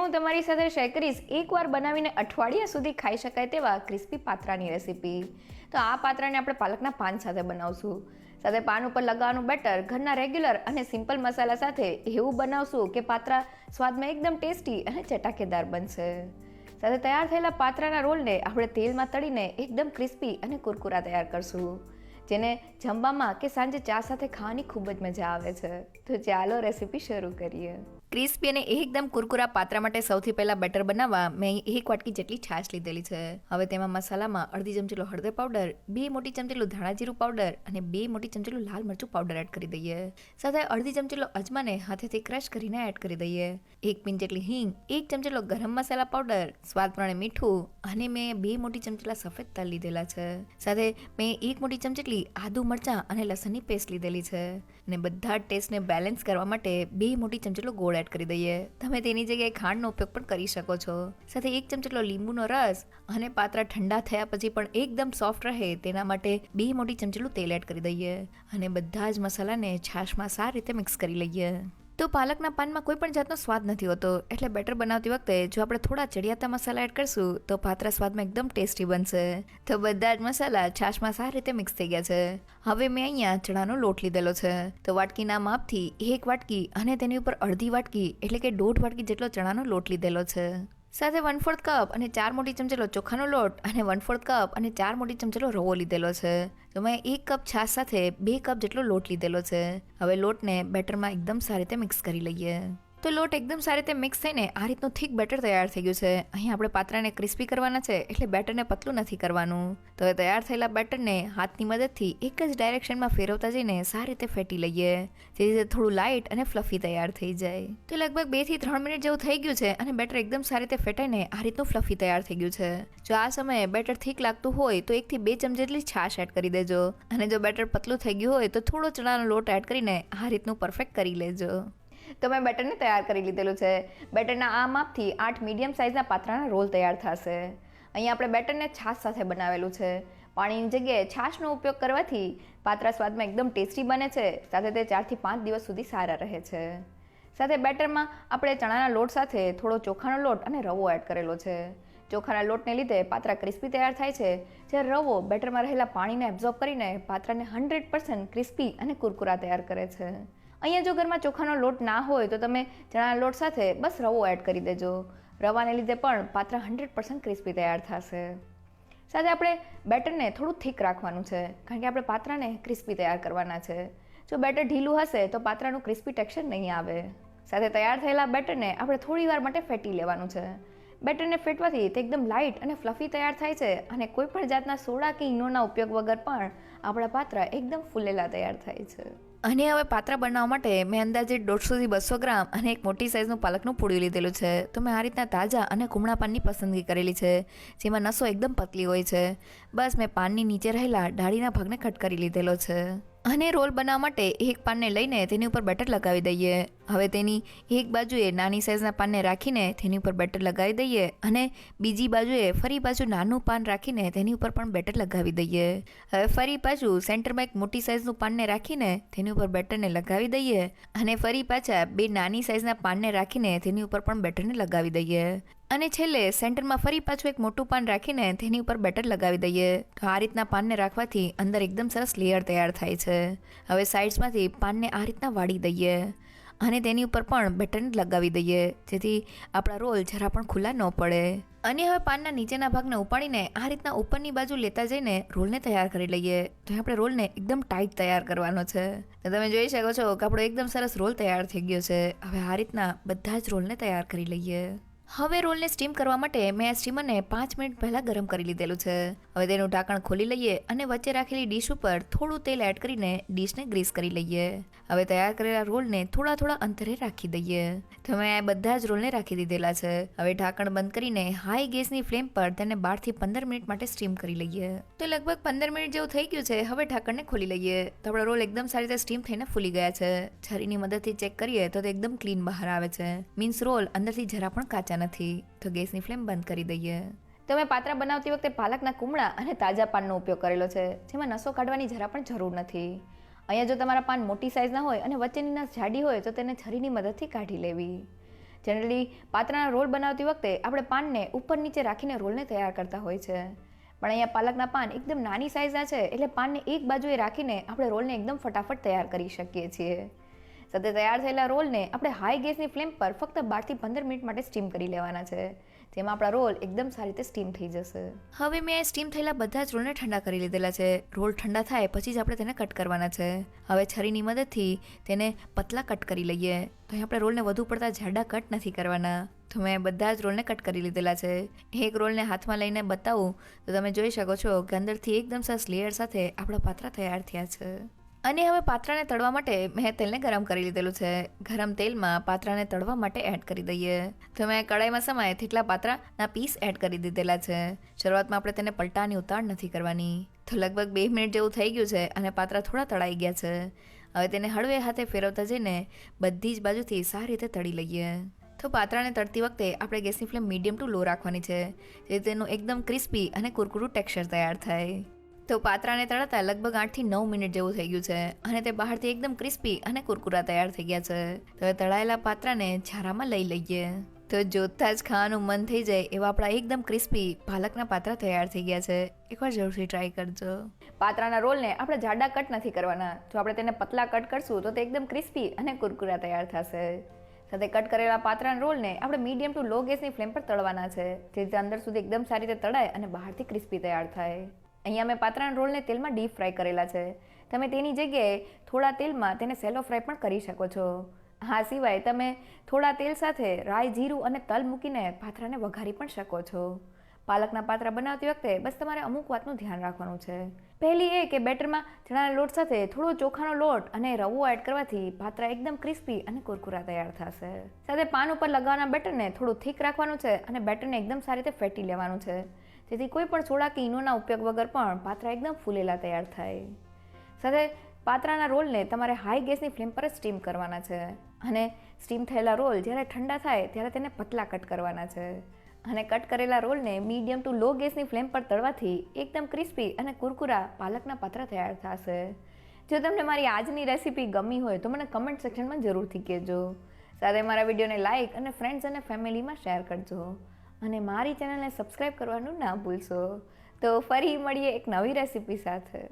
હું તમારી સાથે શેર કરીશ એકવાર બનાવીને અઠવાડિયા સુધી ખાઈ શકાય તેવા ક્રિસ્પી પાત્રાની રેસીપી. તો આ પાત્રાને આપણે પાલકના પાન સાથે બનાવશું. સાથે પાન ઉપર લગાવવાનું બેટર ઘરના રેગ્યુલર અને સિમ્પલ મસાલા સાથે એવું બનાવશું કે પાત્રા સ્વાદમાં એકદમ ટેસ્ટી અને ચટાકેદાર બનશે. સાથે તૈયાર થયેલા પાત્રાના રોલને આપણે તેલમાં તળીને એકદમ ક્રિસ્પી અને કુરકુરા તૈયાર કરશું, જેને જમવામાં કે સાંજે ચા સાથે ખાવાની ખૂબ જ મજા આવે છે. તો ચાલો રેસીપી શરૂ કરીએ. ક્રિસ્પી અને એકદમ કુરકુરા પાત્રા માટે સૌથી પહેલાં બેટર બનાવવા મેં અહીં 1 વાટકી જેટલી છાશ લીધેલી છે. હવે તેમાં મસાલામાં અડધી ચમચી હળદર પાવડર, 2 મોટી ચમચી ધાણા જીરું પાવડર અને 2 મોટી ચમચી લાલ મરચું પાવડર એડ કરી દઈએ. સાથે અડધી ચમચી અજમાને હાથેથી ક્રશ કરીને એડ કરી દઈએ. 1 પિંચ જેટલી હિંગ, 1 ચમચી ગરમ મસાલા પાવડર, સ્વાદ પ્રમાણે મીઠું અને મેં 2 મોટી ચમચી સફેદ તલ લીધેલા છે. સાથે મેં 1 મોટી ચમચી આદુ મરચાં અને લસણની પેસ્ટ લીધેલી છે. અને બધા ટેસ્ટને બેલેન્સ કરવા માટે 2 મોટી ચમચી ગોળ એડ કરી દઈએ. તમે તેની જગ્યાએ ખાંડનો ઉપયોગ પણ કરી શકો છો. સાથે 1 ચમચી લીંબુનો રસ અને પાત્રા ઠંડા થયા પછી પણ એકદમ સોફ્ટ રહે તેના માટે 2 મોટી ચમચી તેલ એડ કરી દઈએ અને બધા જ મસાલાને છાશમાં સારી રીતે મિક્સ કરી લઈએ. તો પાલકના પાનમાં કોઈ પણ જાતનો સ્વાદ નથી હોતો, એટલે બેટર બનાવતી વખતે જો આપણે થોડા ચડિયાતા મસાલા એડ કરશું તો પાત્રા સ્વાદમાં એકદમ ટેસ્ટી બનશે. તો બધા જ મસાલા છાશમાં સારી રીતે મિક્સ થઈ ગયા છે. હવે મેં અહીંયા ચણાનો લોટ લીધેલો છે. તો વાટકીના માપથી 1 વાટકી અને તેની ઉપર અડધી વાટકી એટલે કે 1.5 વાટકી જેટલો ચણાનો લોટ લીધેલો છે. સાથે 1/4 કપ અને 4 મોટી ચમચી ચોખાનો લોટ અને 1/4 કપ અને 4 મોટી ચમચી રવો લીધેલો છે. તો મેં 1 કપ છાશ સાથે 2 કપ જેટલો લોટ લીધેલો છે. હવે લોટને બેટરમાં એકદમ સારી રીતે મિક્સ કરી લઈએ. તો લોટ એકદમ સારી રીતે મિક્સ થઈને આ રીતનું થીક બેટર તૈયાર થઈ ગયું છે. અહીં આપણે પાત્રાને ક્રિસ્પી કરવાના છે એટલે બેટરને પતલું નથી કરવાનું. તો હવે તૈયાર થયેલા બેટરને હાથની મદદથી એક જ ડાયરેક્શનમાં ફેરવતા જઈને સારી રીતે ફેટી લઈએ, જેથી તે થોડું લાઇટ અને ફ્લફી તૈયાર થઈ જાય. તો લગભગ 2 થી 3 મિનિટ જેવું થઈ ગયું છે અને બેટર એકદમ સારી રીતે ફેટાઈને આ રીતનું ફ્લફી તૈયાર થઈ ગયું છે. જો આ સમયે બેટર થીક લાગતું હોય તો 1 થી 2 ચમચી જેટલી છાશ એડ કરી દેજો અને જો બેટર પતલું થઈ ગયું હોય તો થોડો ચણાનો લોટ એડ કરીને આ રીતનું પરફેક્ટ કરી લેજો. તો મેં બેટરને તૈયાર કરી લીધેલું છે. બેટરના આ માપથી 8 મીડિયમ સાઇઝના પાત્રાના રોલ તૈયાર થશે. અહીં આપણે બેટરને છાશ સાથે બનાવેલું છે. પાણીની જગ્યાએ છાશનો ઉપયોગ કરવાથી પાત્રા સ્વાદમાં એકદમ ટેસ્ટી બને છે. સાથે તે 4 થી 5 દિવસ સુધી સારા રહે છે. સાથે બેટરમાં આપણે ચણાના લોટ સાથે થોડો ચોખાનો લોટ અને રવો એડ કરેલો છે. ચોખાના લોટને લીધે પાત્રા ક્રિસ્પી તૈયાર થાય છે, જ્યારે રવો બેટરમાં રહેલા પાણીને એબ્ઝોર્બ કરીને પાત્રાને 100% ક્રિસ્પી અને કુરકુરા તૈયાર કરે છે. અહીંયા જો ઘરમાં ચોખાનો લોટ ના હોય તો તમે ચણાના લોટ સાથે બસ રવો એડ કરી દેજો. રવાને લીધે પણ પાત્રા 100% ક્રિસ્પી તૈયાર થશે. સાથે આપણે બેટરને થોડું થીક રાખવાનું છે, કારણ કે આપણે પાત્રાને ક્રિસ્પી તૈયાર કરવાના છે. જો બેટર ઢીલું હશે તો પાત્રાનું ક્રિસ્પી ટેક્સચર નહીં આવે. સાથે તૈયાર થયેલા બેટરને આપણે થોડી વાર માટે ફેટી લેવાનું છે. બેટરને ફેટવાથી તે એકદમ લાઇટ અને ફ્લફી તૈયાર થાય છે અને કોઈ પણ જાતના સોડા કે ઈનોના ઉપયોગ વગર પણ આપણા પાત્રા એકદમ ફૂલેલા તૈયાર થાય છે. અને હવે પાત્રા બનાવવા માટે મેં અંદાજે 150 થી 200 ગ્રામ અને એક મોટી સાઇઝનું પાલકનું પૂળ્યું લીધેલું છે. તો મેં આ રીતના તાજા અને કુમળા પાનની પસંદગી કરેલી છે, જેમાં નસો એકદમ પતલી હોય છે. બસ મેં પાનની નીચે રહેલા ડાળીના ભાગને કટ કરી લીધેલો છે. અને રોલ બનાવવા માટે એક પાનને લઈને તેની ઉપર બેટર લગાવી દઈએ. હવે તેની એક બાજુએ નાની સાઇઝના પાનને રાખીને તેની ઉપર બેટર લગાવી દઈએ અને બીજી બાજુએ ફરી પાછું નાનું પાન રાખીને તેની ઉપર પણ બેટર લગાવી દઈએ. હવે ફરી પાછું સેન્ટરમાં એક મોટી સાઇઝનું પાનને રાખીને તેની ઉપર બેટરને લગાવી દઈએ અને ફરી પાછા 2 નાની સાઇઝના પાનને રાખીને તેની ઉપર પણ બેટરને લગાવી દઈએ. અને છેલ્લે સેન્ટરમાં ફરી પાછું એક મોટું પાન રાખીને તેની ઉપર બેટર લગાવી દઈએ. તો આ રીતના પાનને રાખવાથી અંદર એકદમ સરસ લેયર તૈયાર થાય છે. હવે સાઇડ્સમાંથી પાનને આ રીતના વાળી દઈએ અને તેની ઉપર પણ બેટરને લગાવી દઈએ, જેથી આપણા રોલ જરા પણ ખુલ્લા ન પડે. અને હવે પાનના નીચેના ભાગને ઉપાડીને આ રીતના ઉપરની બાજુ લેતા જઈને રોલને તૈયાર કરી લઈએ. તો આપણે રોલને એકદમ ટાઈટ તૈયાર કરવાનો છે. તો તમે જોઈ શકો છો કે આપણો એકદમ સરસ રોલ તૈયાર થઈ ગયો છે. હવે આ રીતના બધા જ રોલને તૈયાર કરી લઈએ. હવે રોલને સ્ટીમ કરવા માટે મેં આ સ્ટીમરને 5 મિનિટ પહેલાં ગરમ કરી લીધેલું છે. હવે તેનું ઢાંકણ ખોલી લઈએ અને વચ્ચે રાખેલી ડીશ ઉપર થોડું તેલ એડ કરીને ડીશને ગ્રીસ કરી લઈએ. હવે તૈયાર કરેલા રોલને થોડા અંતરે રાખી દઈએ. તો મેં આ બધા જ રોલને રાખી દીધેલા છે. હવે ઢાંકણ બંધ કરીને હાઈ ગેસની ફ્લેમ પર તેને 12 થી 15 મિનિટ માટે સ્ટીમ કરી લઈએ. તો લગભગ 15 મિનિટ જેવું થઈ ગયું છે. હવે ઢાંકણને ખોલી લઈએ. તો આપણા રોલ એકદમ સારી રીતે સ્ટીમ થઈને ફૂલી ગયા છે. છરીની મદદથી ચેક કરીએ તો તે એકદમ ક્લીન બહાર આવે છે. મીન્સ રોલ અંદરથી જરા પણ કાચા નથી. તો ગેસની ફ્લેમ બંધ કરી દઈએ. તો મેં પાત્રા બનાવતી વખતે પાલકના કુમળા અને તાજા પાનનો ઉપયોગ કરેલો છે, જેમાં નસો કાઢવાની જરા પણ જરૂર નથી. અહીંયા જો તમારા પાન મોટી સાઇઝના હોય અને વચ્ચેની નસ જાડી હોય તો તેને છરીની મદદથી કાઢી લેવી. જનરલી પાત્રાના રોલ બનાવતી વખતે આપણે પાનને ઉપર નીચે રાખીને રોલને તૈયાર કરતા હોય છે, પણ અહીંયા પાલકના પાન એકદમ નાની સાઇઝના છે, એટલે પાનને એક બાજુએ રાખીને આપણે રોલને એકદમ ફટાફટ તૈયાર કરી શકીએ છીએ. સાથે તૈયાર થયેલા રોલને આપણે હાઈ ગેસની ફ્લેમ પર ફક્ત 12 થી 15 મિનિટ માટે સ્ટીમ કરી લેવાના છે, જેમાં આપણા રોલ એકદમ સારી રીતે સ્ટીમ થઈ જશે. હવે મેં સ્ટીમ થયેલા બધા જ રોલને ઠંડા કરી લીધેલા છે. રોલ ઠંડા થાય પછી જ આપણે તેને કટ કરવાના છે. હવે છરીની મદદથી તેને પતલા કટ કરી લઈએ. તો અહીં આપણે રોલને વધુ પડતા જાડા કટ નથી કરવાના. તો મેં બધા જ રોલને કટ કરી લીધેલા છે. એક રોલને હાથમાં લઈને બતાવું તો તમે જોઈ શકો છો કે અંદરથી એકદમ સરસ લેયર સાથે આપણા પાત્રા તૈયાર થયા છે. અને હવે પાત્રાને તળવા માટે મેં તેલને ગરમ કરી લીધેલું છે. ગરમ તેલમાં પાત્રાને તળવા માટે એડ કરી દઈએ. તો મેં કડાઈમાં સમાય તેટલા પાત્રાના પીસ એડ કરી દીધેલા છે. શરૂઆતમાં આપણે તેને પલટાની ઉતાળ નથી કરવાની. તો લગભગ 2 મિનિટ જેવું થઈ ગયું છે અને પાત્રા થોડા તળાઈ ગયા છે. હવે તેને હળવે હાથે ફેરવતા જઈને બધી જ બાજુથી સારી રીતે તળી લઈએ. તો પાત્રાને તળતી વખતે આપણે ગેસની ફ્લેમ મીડિયમ ટુ લો રાખવાની છે, જેથી તેનું એકદમ ક્રિસ્પી અને કુરકુરું ટેક્સચર તૈયાર થાય. તો પાત્રાને તળાતા લગભગ 8 થી 9 મિનિટ જેવું થઈ ગયું છે અને તે બહારથી એકદમ ક્રિસ્પી અને કુરકુરા તૈયાર થઈ ગયા છે. તો હવે તળાયેલા પાત્રાને છારામાં લઈ લઈએ. તો જોતા જ ખાવાનું મન થઈ જાય એવા આપણા એકદમ ક્રિસ્પી પાલકના પાત્રા તૈયાર થઈ ગયા છે. એકવાર જરૂરથી ટ્રાય કરજો. પાત્રાના રોલને આપણે જાડા કટ નથી કરવાના. જો આપણે તેને પતલા કટ કરશું તો તે એકદમ ક્રિસ્પી અને કુરકુરા તૈયાર થશે. સાથે કટ કરેલા પાત્રાના રોલને આપણે મીડિયમ ટુ લો ગેસની ફ્લેમ પર તળવાના છે, જેથી અંદર સુધી એકદમ સારી રીતે તળાય અને બહારથી ક્રિસ્પી તૈયાર થાય. અહીંયા મેં પાત્રાના રોલને તેલમાં ડીપ ફ્રાય કરેલા છે. તમે તેની જગ્યાએ થોડા તેલમાં તેને સેલો ફ્રાય પણ કરી શકો છો. હા, સિવાય તમે થોડા તેલ સાથે રાઈ, જીરું અને તલ મૂકીને પાત્રાને વઘારી પણ શકો છો. પાલકના પાત્રા બનાવતી વખતે બસ તમારે અમુક વાતનું ધ્યાન રાખવાનું છે. પહેલી એ કે બેટરમાં ચણાના લોટ સાથે થોડો ચોખાનો લોટ અને રવો એડ કરવાથી પાત્રા એકદમ ક્રિસ્પી અને કુરકુરા તૈયાર થશે. સાથે પાન ઉપર લગાવવાના બેટરને થોડું થીક રાખવાનું છે અને બેટરને એકદમ સારી રીતે ફેટી લેવાનું છે, જેથી કોઈ પણ સોડા કે ઈનોના ઉપયોગ વગર પણ પાત્રા એકદમ ફૂલેલા તૈયાર થાય. સાથે પાત્રાના રોલને તમારે હાઈ ગેસની ફ્લેમ પર જ સ્ટીમ કરવાના છે અને સ્ટીમ થયેલા રોલ જ્યારે ઠંડા થાય ત્યારે તેને પતલા કટ કરવાના છે. અને કટ કરેલા રોલને મીડિયમ ટુ લો ગેસની ફ્લેમ પર તળવાથી એકદમ ક્રિસ્પી અને કુરકુરા પાલકના પાત્રા તૈયાર થશે. જો તમને મારી આજની રેસીપી ગમી હોય તો મને કમેન્ટ સેક્શનમાં જરૂરથી કહેજો. સાથે મારા વિડીયોને લાઇક અને ફ્રેન્ડ્સ અને ફેમિલીમાં શેર કરજો અને મારી ચેનલને સબસ્ક્રાઈબ કરવાનું ના ભૂલશો. તો ફરી મળીએ એક નવી રેસીપી સાથે.